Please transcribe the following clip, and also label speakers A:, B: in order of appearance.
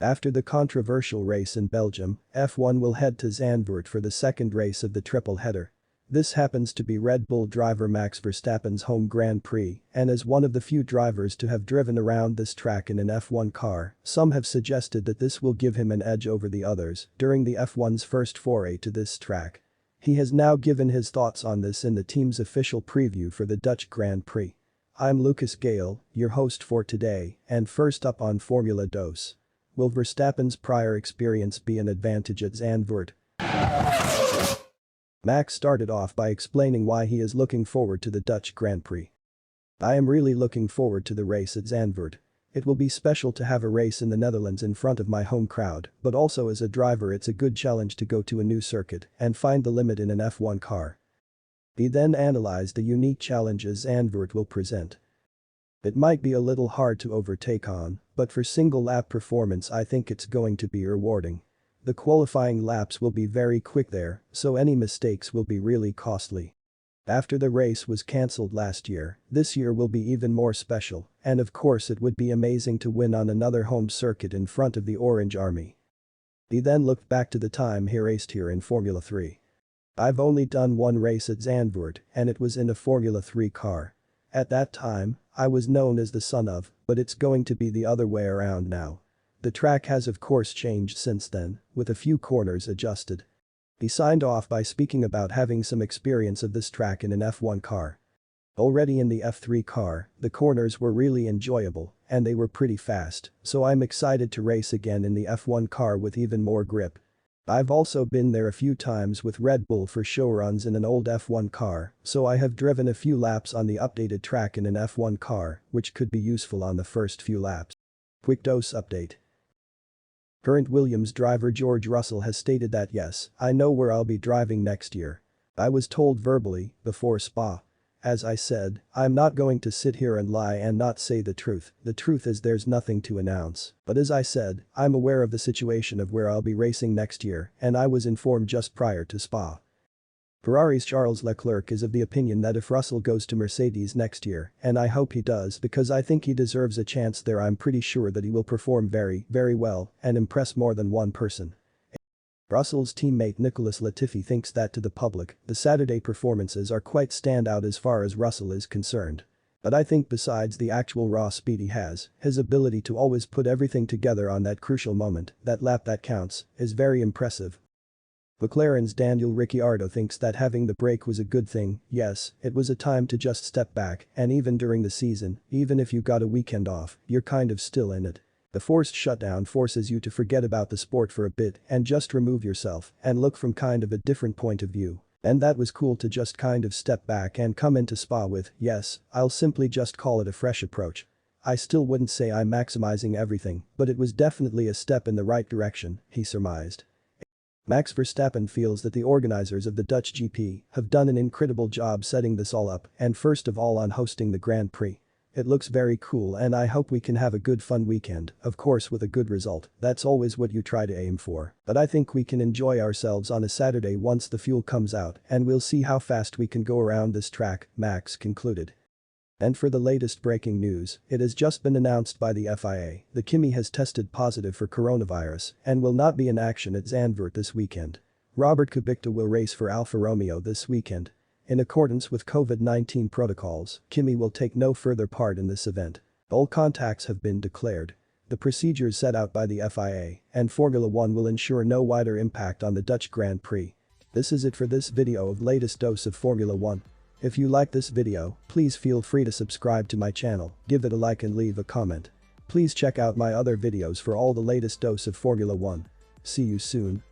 A: After the controversial race in Belgium, F1 will head to Zandvoort for the second race of the triple header. This happens to be Red Bull driver Max Verstappen's home Grand Prix, and as one of the few drivers to have driven around this track in an F1 car, some have suggested that this will give him an edge over the others during the F1's first foray to this track. He has now given his thoughts on this in the team's official preview for the Dutch Grand Prix. I'm Lucas Gael, your host for today, and first up on Formula Dose. Will Verstappen's prior experience be an advantage at Zandvoort? Max started off by explaining why he is looking forward to the Dutch Grand Prix. I am really looking forward to the race at Zandvoort. It will be special to have a race in the Netherlands in front of my home crowd, but also as a driver it's a good challenge to go to a new circuit and find the limit in an F1 car. He then analyzed the unique challenges Zandvoort will present. It might be a little hard to overtake on, but for single lap performance I think it's going to be rewarding. The qualifying laps will be very quick there, so any mistakes will be really costly. After the race was cancelled last year, this year will be even more special, and of course it would be amazing to win on another home circuit in front of the Orange Army. He then looked back to the time he raced here in Formula 3. I've only done one race at Zandvoort, and it was in a Formula 3 car. At that time, I was known as the son of, but it's going to be the other way around now. The track has of course changed since then, with a few corners adjusted. He signed off by speaking about having some experience of this track in an F1 car. Already in the F3 car, the corners were really enjoyable, and they were pretty fast, so I'm excited to race again in the F1 car with even more grip. I've also been there a few times with Red Bull for showruns in an old F1 car, so I have driven a few laps on the updated track in an F1 car, which could be useful on the first few laps. Quick dose update. Current Williams driver George Russell has stated that yes, I know where I'll be driving next year. I was told verbally, before Spa. As I said, I'm not going to sit here and lie and not say the truth is there's nothing to announce, but as I said, I'm aware of the situation of where I'll be racing next year and I was informed just prior to Spa. Ferrari's Charles Leclerc is of the opinion that if Russell goes to Mercedes next year, and I hope he does because I think he deserves a chance there, I'm pretty sure that he will perform very well and impress more than one person. Russell's teammate Nicholas Latifi thinks that to the public, the Saturday performances are quite standout as far as Russell is concerned. But I think besides the actual raw speed he has, his ability to always put everything together on that crucial moment, that lap that counts, is very impressive. McLaren's Daniel Ricciardo thinks that having the break was a good thing. Yes, it was a time to just step back, and even during the season, even if you got a weekend off, you're kind of still in it. The forced shutdown forces you to forget about the sport for a bit and just remove yourself and look from kind of a different point of view. And that was cool to just kind of step back and come into Spa with, yes, I'll simply just call it a fresh approach. I still wouldn't say I'm maximizing everything, but it was definitely a step in the right direction, he surmised. Max Verstappen feels that the organizers of the Dutch GP have done an incredible job setting this all up and first of all on hosting the Grand Prix. It looks very cool and I hope we can have a good fun weekend, of course with a good result, that's always what you try to aim for, but I think we can enjoy ourselves on a Saturday once the fuel comes out and we'll see how fast we can go around this track, Max concluded. And for the latest breaking news, it has just been announced by the FIA that Kimi has tested positive for coronavirus and will not be in action at Zandvoort this weekend. Robert Kubica will race for Alfa Romeo this weekend. In accordance with COVID-19 protocols, Kimi will take no further part in this event. All contacts have been declared. The procedures set out by the FIA and Formula 1 will ensure no wider impact on the Dutch Grand Prix. This is it for this video of latest dose of Formula 1. If you like this video, please feel free to subscribe to my channel, give it a like and leave a comment. Please check out my other videos for all the latest dose of Formula 1. See you soon.